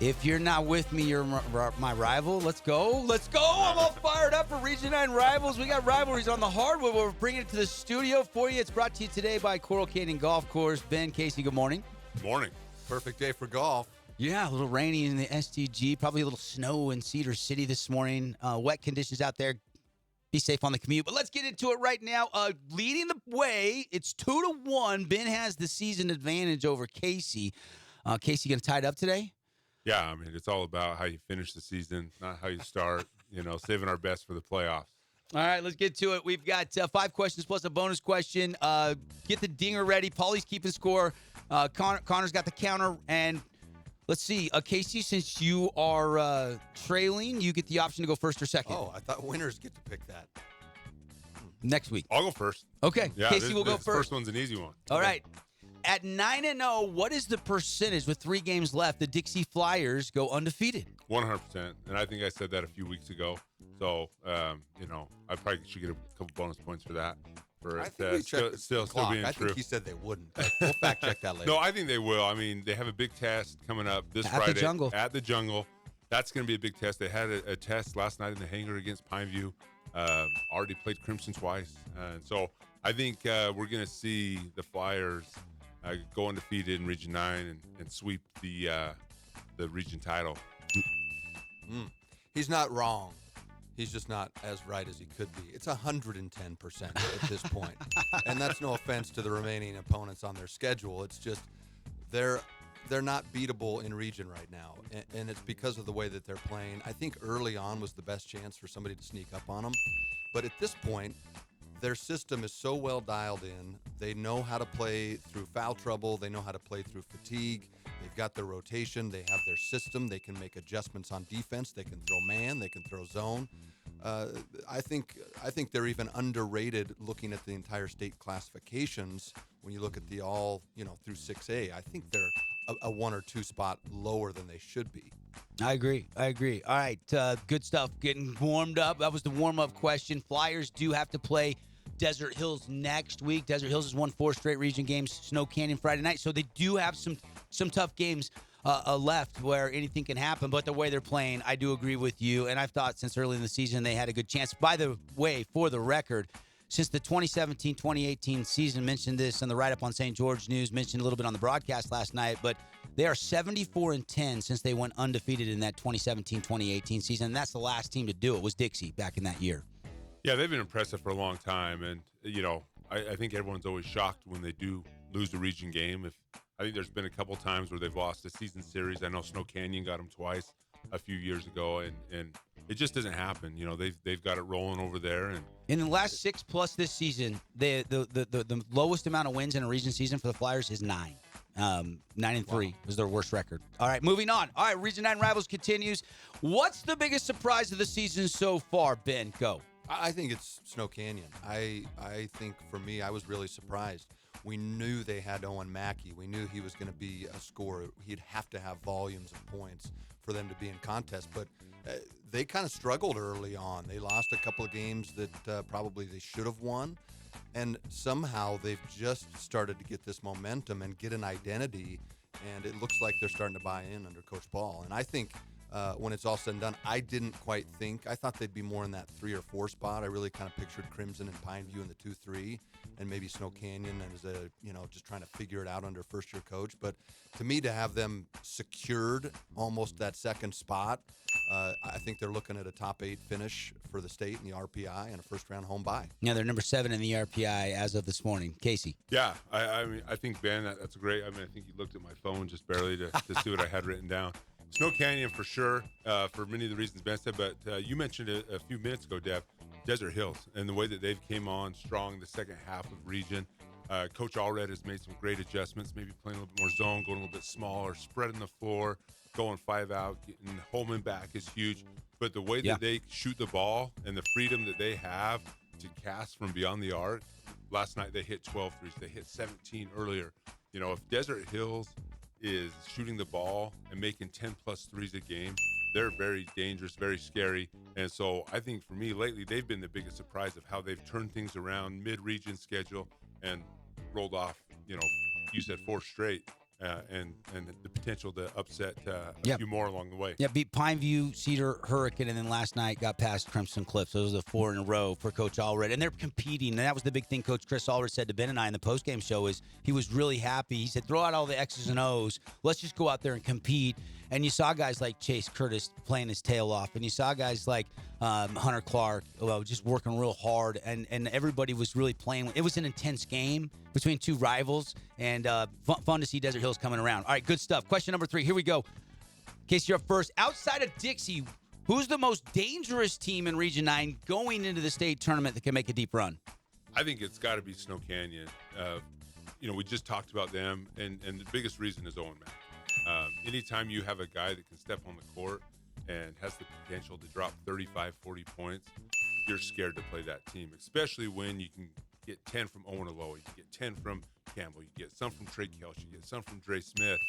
If you're not with me, you're my rival. Let's go. Let's go. I'm all fired up for Region 9 Rivals. We got rivalries on the hardwood. We're bringing it to the studio for you. It's brought to you today by Coral Canyon Golf Course. Ben, Kasey, good morning. Morning. Perfect day for golf. Yeah, a little rainy in the STG. Probably a little snow in Cedar City this morning. Wet conditions out there. Be safe on the commute. But let's get into it right now. Leading the way, it's 2-1. Ben has the season advantage over Kasey. Kasey going to tie it up today? Yeah, I mean, it's all about how you finish the season, not how you start, saving our best for the playoffs. All right, let's get to it. We've got 5 questions plus a bonus question. Get the dinger ready. Paulie's keeping score. Connor's got the counter. And let's see. Kasey, since you are trailing, you get the option to go first or second. Oh, I thought winners get to pick that. Next week. I'll go first. Okay, Yeah, Kasey will go this first. First one's an easy one. All right. At 9-0, what is the percentage with 3 games left? The Dixie Flyers go undefeated. 100%. And I think I said that a few weeks ago. So, I probably should get a couple bonus points for that. For I it think we checked the still clock. being I true. think he said they wouldn't. We'll fact check that later. No, I think they will. I mean, they have a big test coming up this At Friday. the Jungle. At the Jungle. That's going to be a big test. They had a test last night in the hangar against Pineview. Already played Crimson twice. And so I think we're going to see the Flyers go undefeated in Region 9 and sweep the region title. He's not wrong. He's just not as right as he could be. It's 110% at this point. And that's no offense to the remaining opponents on their schedule. It's just they're not beatable in region right now. And it's because of the way that they're playing. I think early on was the best chance for somebody to sneak up on them. But at this point, their system is so well dialed in. They know how to play through foul trouble. They know how to play through fatigue. They've got their rotation. They have their system. They can make adjustments on defense. They can throw man. They can throw zone. I think they're even underrated looking at the entire state classifications. When you look at the all, through 6A, I think they're a 1 or 2 spot lower than they should be. I agree. All right, good stuff. Getting warmed up. That was the warm-up question. Flyers do have to play Desert Hills next week. Desert Hills has won 4 straight region games. Snow Canyon Friday night. So they do have some tough games left where anything can happen. But the way they're playing, I do agree with you. And I've thought since early in the season they had a good chance. By the way, for the record, since the 2017-2018 season, mentioned this in the write-up on St. George News, mentioned a little bit on the broadcast last night, but they are 74-10 since they went undefeated in that 2017-2018 season. And that's the last team to do it was Dixie back in that year. Yeah, they've been impressive for a long time. And, I think everyone's always shocked when they do lose a region game. I think there's been a couple times where they've lost a season series. I know Snow Canyon got them twice a few years ago, and it just doesn't happen. They've got it rolling over there. And in the last 6 plus this season, the lowest amount of wins in a region season for the Flyers is 9. 9-3 was their worst record. All right, moving on. All right, Region 9 Rivals continues. What's the biggest surprise of the season so far, Ben? Go. I think it's Snow Canyon. I think for me, I was really surprised. We knew they had Owen Mackey. We knew he was going to be a scorer. He'd have to have volumes of points for them to be in contest. But they kind of struggled early on. They lost a couple of games that probably they should have won. And somehow they've just started to get this momentum and get an identity. And it looks like they're starting to buy in under Coach Paul. And I think when it's all said and done, I didn't quite think. I thought they'd be more in that 3 or 4 spot. I really kind of pictured Crimson and Pineview in the 2-3, and maybe Snow Canyon as just trying to figure it out under first-year coach. But to me, to have them secured almost that second spot, I think they're looking at a top 8 finish for the state in the RPI and a first-round home bye. Yeah, they're number 7 in the RPI as of this morning. Kasey. yeah, I mean, I think, Ben, that's great. I mean, I think you looked at my phone just barely to see what I had written down. Snow Canyon for sure, for many of the reasons Ben said, but you mentioned it a few minutes ago, Deb, Desert Hills, and the way that they've came on strong the second half of region. Coach Allred has made some great adjustments, maybe playing a little bit more zone, going a little bit smaller, spreading the floor, going 5 out, getting Holman back is huge. But the way that they shoot the ball and the freedom that they have to cast from beyond the arc, last night they hit 12 threes. They hit 17 earlier. If Desert Hills is shooting the ball and making 10-plus threes a game, they're very dangerous, very scary. And so I think for me lately, they've been the biggest surprise of how they've turned things around mid-region schedule and rolled off, you said 4 straight. and the potential to upset a Yep. few more along the way. Yeah, beat Pineview, Cedar, Hurricane, and then last night got past Crimson Cliffs. Those are the 4 in a row for Coach Allred. And they're competing. And that was the big thing Coach Chris Allred said to Ben and I in the postgame show is he was really happy. He said, throw out all the X's and O's. Let's just go out there and compete. And you saw guys like Chase Curtis playing his tail off. And you saw guys like Hunter Clark just working real hard. And everybody was really playing. It was an intense game between two rivals. And fun to see Desert Hills coming around. All right, good stuff. Question number 3. Here we go. Casey, you're up first. Outside of Dixie, who's the most dangerous team in Region 9 going into the state tournament that can make a deep run? I think it's got to be Snow Canyon. We just talked about them, and the biggest reason is Owen Mack. Anytime you have a guy that can step on the court and has the potential to drop 35, 40 points, you're scared to play that team, especially when you can get 10 from Owen Aloe, you can get 10 from Campbell, you get some from Trey Kelch, you get some from Dre Smith.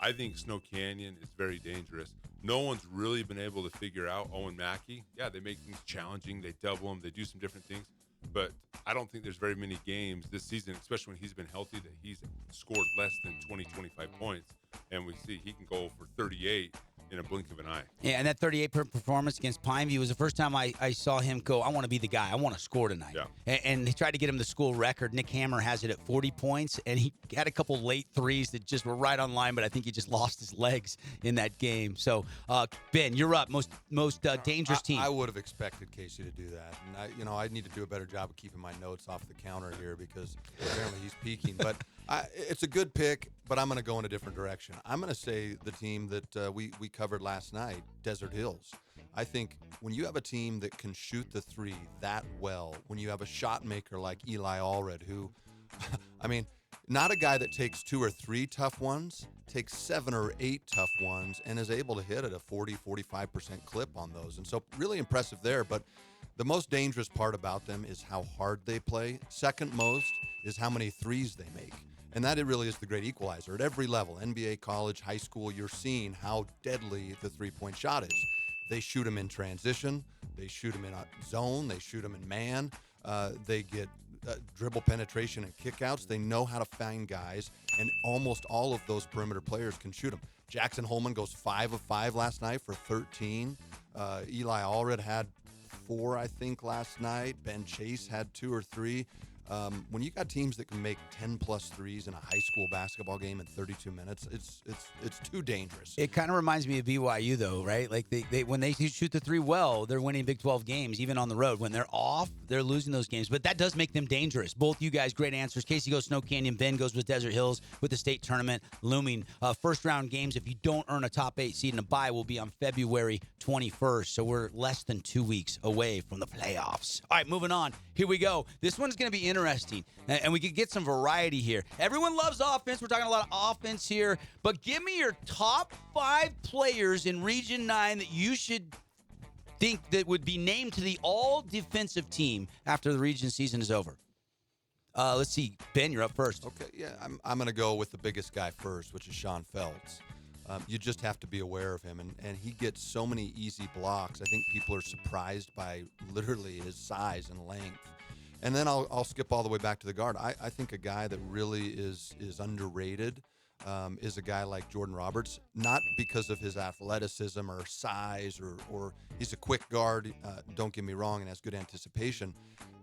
I think Snow Canyon is very dangerous. No one's really been able to figure out Owen Mackey. Yeah, they make things challenging. They double him. They do some different things. But I don't think there's very many games this season, especially when he's been healthy, that he's scored less than 20, 25 points. And we see he can go for 38 in a blink of an eye. Yeah, and that 38 performance against Pineview was the first time I saw him go, I want to be the guy. I want to score tonight. Yeah. And they tried to get him the school record. Nick Hammer has it at 40 points, and he had a couple late threes that just were right on line, but I think he just lost his legs in that game. So, Ben, you're up. Most dangerous team. I would have expected Casey to do that. And, I need to do a better job of keeping my notes off the counter here because apparently he's peeking. But it's a good pick, but I'm going to go in a different direction. I'm going to say the team that we covered last night, Desert Hills. I think when you have a team that can shoot the three that well, when you have a shot maker like Eli Allred, who, not a guy that takes 2 or 3 tough ones, takes 7 or 8 tough ones, and is able to hit at a 40-45% clip on those. And so really impressive there. But the most dangerous part about them is how hard they play. Second most is how many threes they make. And that it really is the great equalizer. At every level, NBA, college, high school, you're seeing how deadly the three-point shot is. They shoot them in transition. They shoot them in a zone. They shoot them in man. They get dribble penetration and kickouts. They know how to find guys, and almost all of those perimeter players can shoot them. Jackson Holman goes 5 of 5 last night for 13. Eli Allred had 4, I think, last night. Ben Chase had 2 or 3. When you got teams that can make 10+ threes in a high school basketball game in 32 minutes, it's too dangerous. It kind of reminds me of BYU, though, right? Like they when they shoot the three well, they're winning Big 12 games, even on the road. When they're off, they're losing those games. But that does make them dangerous. Both you guys, great answers. Casey goes Snow Canyon. Ben goes with Desert Hills with the state tournament looming. First-round games, if you don't earn a top 8 seed in a bye, will be on February 21st. So we're less than 2 weeks away from the playoffs. All right, moving on. Here we go. This one's going to be interesting, and we could get some variety here. Everyone loves offense. We're talking a lot of offense here, but give me your top 5 players in Region 9 that you should think that would be named to the all-defensive team after the region season is over. Let's see. Ben, you're up first. Okay, yeah, I'm going to go with the biggest guy first, which is Sean Feltz. You just have to be aware of him, and he gets so many easy blocks. I think people are surprised by literally his size and length. And then I'll skip all the way back to the guard. I think a guy that really is underrated is a guy like Jordan Roberts, not because of his athleticism or size or he's a quick guard, don't get me wrong, and has good anticipation,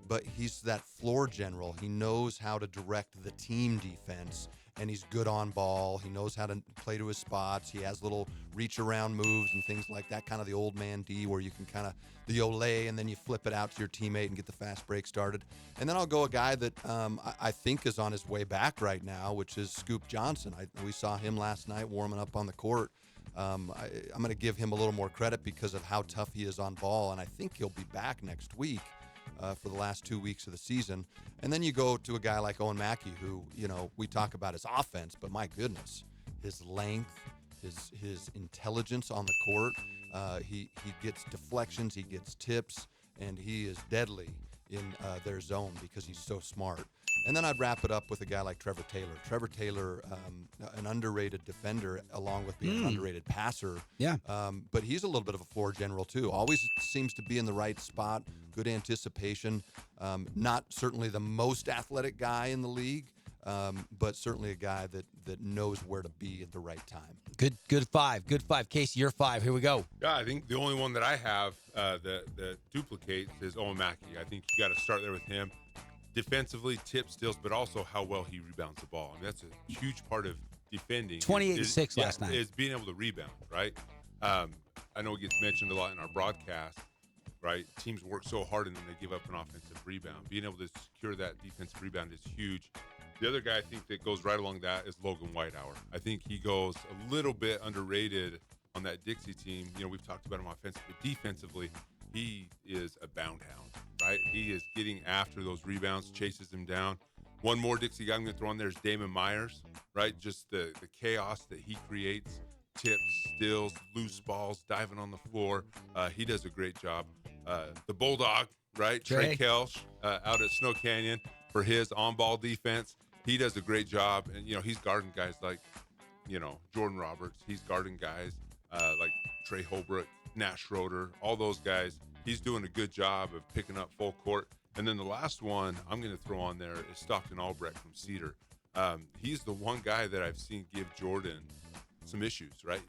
but he's that floor general. He knows how to direct the team defense, and he's good on ball. He knows how to play to his spots. He has little reach around moves and things like that, kind of the old man D where you can kind of the Olay and then you flip it out to your teammate and get the fast break started. And then I'll go a guy that I think is on his way back right now, which is Scoop Johnson. We saw him last night warming up on the court. I'm going to give him a little more credit because of how tough he is on ball, and I think he'll be back next week. For the last 2 weeks of the season. And then you go to a guy like Owen Mackey, who, we talk about his offense, but my goodness, his length, his intelligence on the court, he gets deflections, he gets tips, and he is deadly in their zone because he's so smart. And then I'd wrap it up with a guy like Trevor Taylor. Trevor Taylor, an underrated defender, along with being an underrated passer. Yeah. But he's a little bit of a floor general, too. Always seems to be in the right spot, good anticipation. Not certainly the most athletic guy in the league, but certainly a guy that knows where to be at the right time. Good five. Casey, you're 5. Here we go. Yeah, I think the only one that I have that duplicates is Owen Mackey. I think you got to start there with him. Defensively, tip steals, but also how well he rebounds the ball. I mean, that's a huge part of defending. 28-6 last night. Is being able to rebound, right? I know it gets mentioned a lot in our broadcast, right? Teams work so hard and then they give up an offensive rebound. Being able to secure that defensive rebound is huge. The other guy I think that goes right along that is Logan Whitehour. I think he goes a little bit underrated on that Dixie team. You know, we've talked about him offensively, but defensively, he is a bound hound, right? He is getting after those rebounds, chases him down. One more Dixie guy I'm going to throw in there is Damon Myers, right? Just the chaos that he creates, tips, steals, loose balls, diving on the floor. He does a great job. The Bulldog, right? Trey Kelsch out at Snow Canyon for his on-ball defense. He does a great job. And, you know, he's guarding guys like, you know, Jordan Roberts. He's guarding guys like Trey Holbrook, Nash Schroeder, all those guys. He's doing a good job of picking up full court. And then the last one I'm going to throw on there is Stockton Albrecht from Cedar. He's the one guy that I've seen give Jordan some issues, right?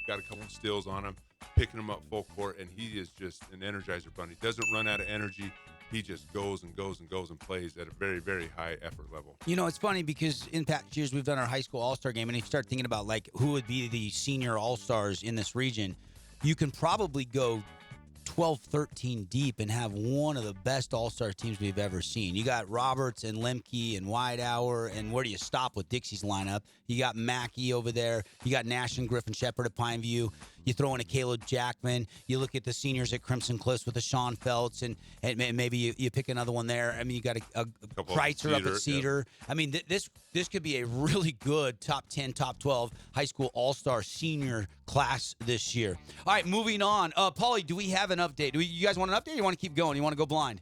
Got a couple of steals on him, picking him up full court, and he is just an energizer bunny. Doesn't run out of energy. He just goes and goes and goes and plays at a very, very high effort level. You know, it's funny because in past years we've done our high school all-star game, and if you start thinking about, like, who would be the senior all-stars in this region, you can probably go 12, 13 deep and have one of the best all-star teams we've ever seen. You got Roberts and Lemke and Whitehour, and where do you stop with Dixie's lineup? You got Mackey over there. You got Nash and Griffin Shepard at Pineview. You throw in a Caleb Jackman. You look at the seniors at Crimson Cliffs with a Sean Feltz, and maybe you pick another one there. I mean, you got a Kreitzer up at Cedar. Yeah. I mean, this could be a really good top 10, top 12 high school all-star senior class this year. All right, moving on. Paulie, do we have an update? You guys want an update or you want to keep going? You want to go blind?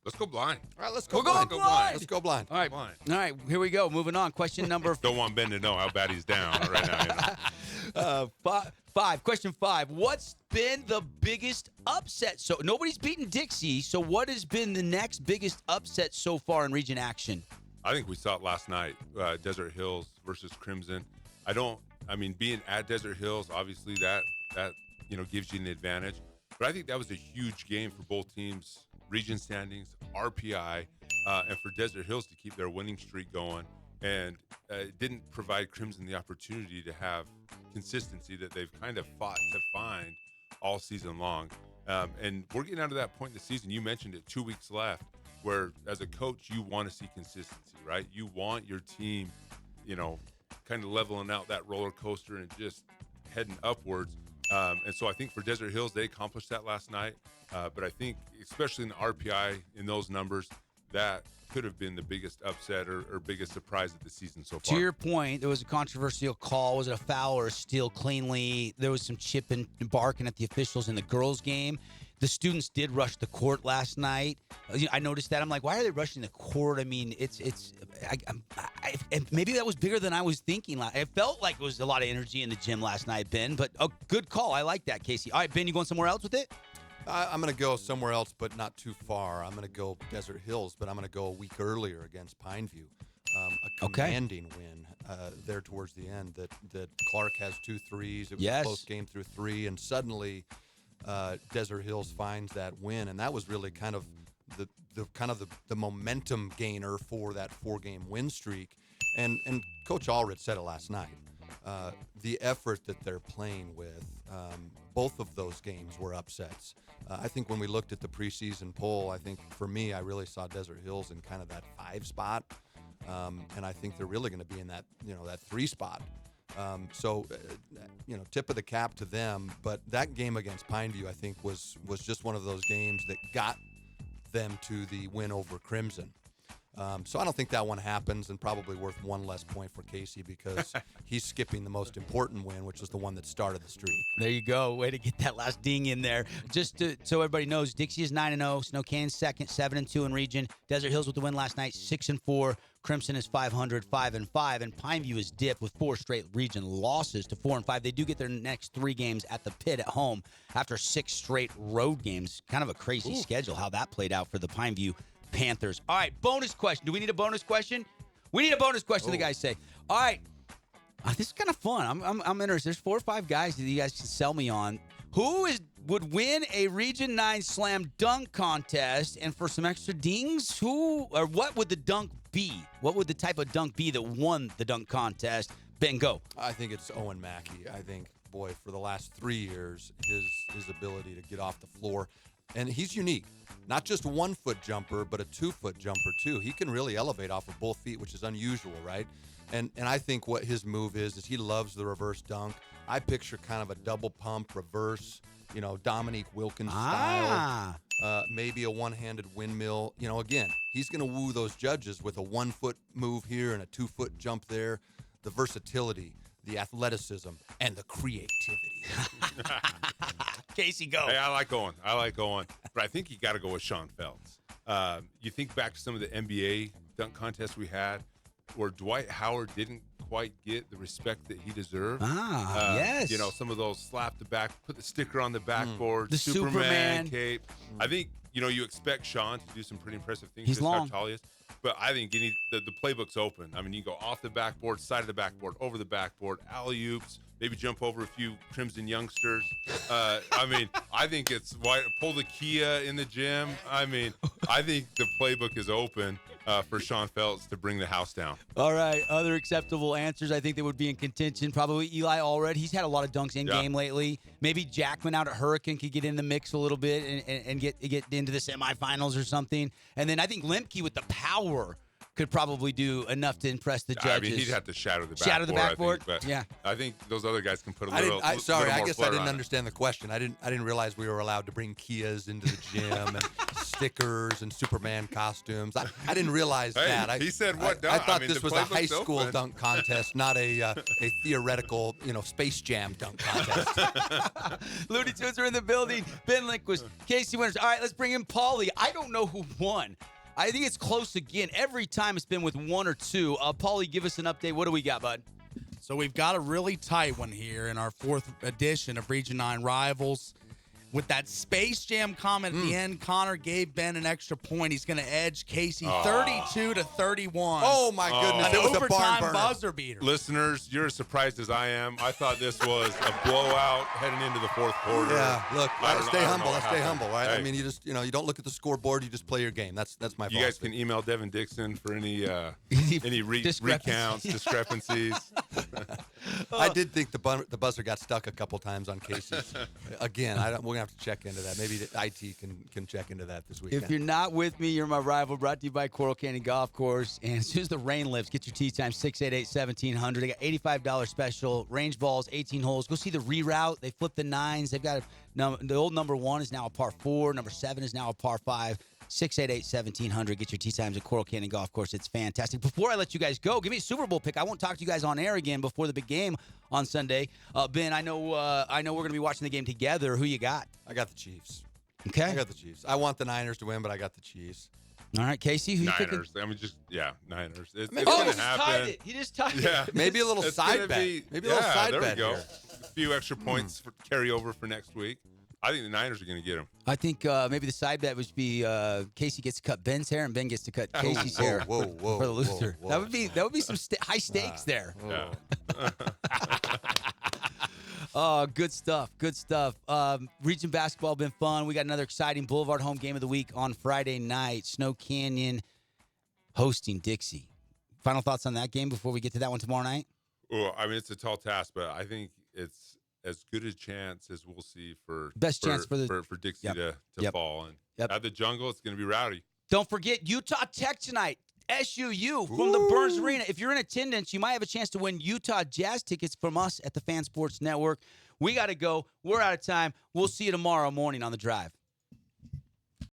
Let's go blind. All right, let's go We're blind. going blind. Let's go blind. All right. All right, here we go. Moving on. Question number Don't want Ben to know how bad he's down right now. You know? Five. Question 5. What's been the biggest upset? So nobody's beaten Dixie. So what has been the next biggest upset so far in region action? I think we saw it last night. Desert Hills versus Crimson. Being at Desert Hills, obviously that gives you an advantage. But I think that was a huge game for both teams. Region standings, RPI, and for Desert Hills to keep their winning streak going. And it didn't provide Crimson the opportunity to have consistency that they've kind of fought to find all season long. And we're getting out of that point in the season. You mentioned it, 2 weeks left, where as a coach, you want to see consistency, right? You want your team, kind of leveling out that roller coaster and just heading upwards. And so I think for Desert Hills, they accomplished that last night. But I think, especially in the RPI, in those numbers, that could have been the biggest upset or biggest surprise of the season so far. To your point, there was a controversial call. Was it a foul or a steal cleanly? There was some chipping and barking at the officials in the girls' game. The students did rush the court last night. I noticed that. I'm like, why are they rushing the court? I mean, maybe that was bigger than I was thinking. It felt like it was a lot of energy in the gym last night, Ben. But a good call. I like that, Casey. All right, Ben, you going somewhere else with it? I'm going to go somewhere else, but not too far. I'm going to go Desert Hills, but I'm going to go a week earlier against Pineview. A commanding win there towards the end. That Clark has 2 threes. It was a close game through 3, and suddenly Desert Hills finds that win, and that was really kind of the momentum gainer for that 4-game win streak. And Coach Allred said it last night. The effort that they're playing with, both of those games were upsets. I think when we looked at the preseason poll, I think for me, I really saw Desert Hills in kind of that 5 spot, and I think they're really going to be in that that 3 spot. Tip of the cap to them. But that game against Pineview, I think, was just one of those games that got them to the win over Crimson. So I don't think that one happens, and probably worth 1 less point for Casey because he's skipping the most important win, which was the one that started the streak. There you go. Way to get that last ding in there. Just so everybody knows, Dixie is 9-0. Snow Canyon's second, 7-2 in region. Desert Hills with the win last night, 6-4. Crimson is 500, 5-5, and Pineview is dipped with 4 straight region losses to 4-5. They do get their next 3 games at the Pit at home after 6 straight road games. Kind of a crazy schedule how that played out for the Pineview Panthers. All right, bonus question. Do we need a bonus question? We need a bonus question, the guys say. All right. This is kind of fun. I'm interested. There's 4 or 5 guys that you guys can sell me on. Who would win a Region 9 slam dunk contest? And for some extra dings, what would the dunk be? What would the type of dunk be that won the dunk contest? Ben, go. I think it's Owen Mackey. I think, boy, for the last 3 years, his ability to get off the floor, and he's unique. Not just 1-foot jumper, but a 2-foot jumper too. He can really elevate off of both feet, which is unusual, right? And I think what his move is he loves the reverse dunk. I picture kind of a double pump reverse, Dominique Wilkins style. Maybe a one-handed windmill. Again, he's going to woo those judges with a 1-foot move here and a 2-foot jump there. The versatility, the athleticism, and the creativity. Casey, go. Hey, I like Owen. But I think you got to go with Sean Phelps. You think back to some of the NBA dunk contests we had where Dwight Howard didn't quite get the respect that he deserved. Yes. Some of those slap the back, put the sticker on the backboard, The Superman cape. I think, you expect Sean to do some pretty impressive things. He's long. How tall he is. But I think the playbook's open. I mean, you can go off the backboard, side of the backboard, over the backboard, alley-oops, maybe jump over a few Crimson youngsters. I think it's pull the Kia in the gym. I think the playbook is open for Sean Phelps to bring the house down. All right. Other acceptable answers I think that would be in contention. Probably Eli Allred. He's had a lot of dunks in game lately. Maybe Jackman out at Hurricane could get in the mix a little bit and get into the semifinals or something. And then I think Lemke with the power could probably do enough to impress the judges. He'd have to shatter the backboard. Shatter the backboard? I think, Yeah. I think those other guys can put a I little. guess I flair didn't on it. understand the question. I didn't realize we were allowed to bring Kias into the gym and stickers and Superman costumes. I didn't realize that. He said what? I thought this the was a high playbook's school open. dunk contest, not a theoretical, Space Jam dunk contest. Looney Tunes are in the building. Ben Lindquist, Kasey Winters. All right, let's bring in Paulie. I don't know who won. I think it's close again. Every time it's been with 1 or 2. Paulie, give us an update. What do we got, bud? So we've got a really tight one here in our 4th edition of Region 9 Rivals. With that Space Jam comment at the end, Connor gave Ben an extra point. He's going to edge Casey 32-31. Oh, my goodness. An It was a barn overtime burner. buzzer beater. Listeners, you're as surprised as I am. I thought this was a blowout heading into the 4th quarter. Yeah, look, I don't stay know humble. what Stay happened. humble, right? Hey. I mean, you just, you don't look at the scoreboard. You just play your game. That's my You guys philosophy. can email Devin Dixon for any Discrepancies. recounts, discrepancies. I did think the buzzer got stuck a couple times on Casey's. Again, we're going to have to check into that. Maybe the IT can check into that this weekend. If you're not with me, you're my rival. Brought to you by Coral Canyon Golf Course. And as soon as the rain lifts, get your tee time 688-1700. They got $85 special. Range balls, 18 holes. Go see the reroute. They flip the 9s. They've got the old number 1 is now a par 4. Number 7 is now a par 5. 688-1700. Get your tee times at Coral Canyon Golf Course. It's fantastic. Before I let you guys go, give me a Super Bowl pick. I won't talk to you guys on air again before the big game on Sunday. Ben, I know we're going to be watching the game together. Who you got? I got the Chiefs. Okay. I got the Chiefs. I want the Niners to win, but I got the Chiefs. All right, Casey, who you picking? Niners. Niners. It's Oh, going he to just happen. tied it. He just tied Yeah. it. Maybe a little It's side gonna bet. be- Maybe a little side there bet we go. here. A few extra points for carry over for next week. I think the Niners are going to get them. I think maybe the side bet would be Casey gets to cut Ben's hair and Ben gets to cut Casey's hair whoa, for the loser. whoa. That would be some high stakes there. Yeah. Oh, good stuff. Good stuff. Region basketball been fun. We got another exciting Boulevard home game of the week on Friday night. Snow Canyon hosting Dixie. Final thoughts on that game before we get to that one tomorrow night? Well, it's a tall task, but I think it's as good a chance as we'll see for Chance for Dixie Yep. to Yep. fall. And Yep. at the Jungle, it's going to be rowdy. Don't forget Utah Tech tonight. SUU from the Burns Arena. If you're in attendance, you might have a chance to win Utah Jazz tickets from us at the Fan Sports Network. We got to go. We're out of time. We'll see you tomorrow morning on The Drive.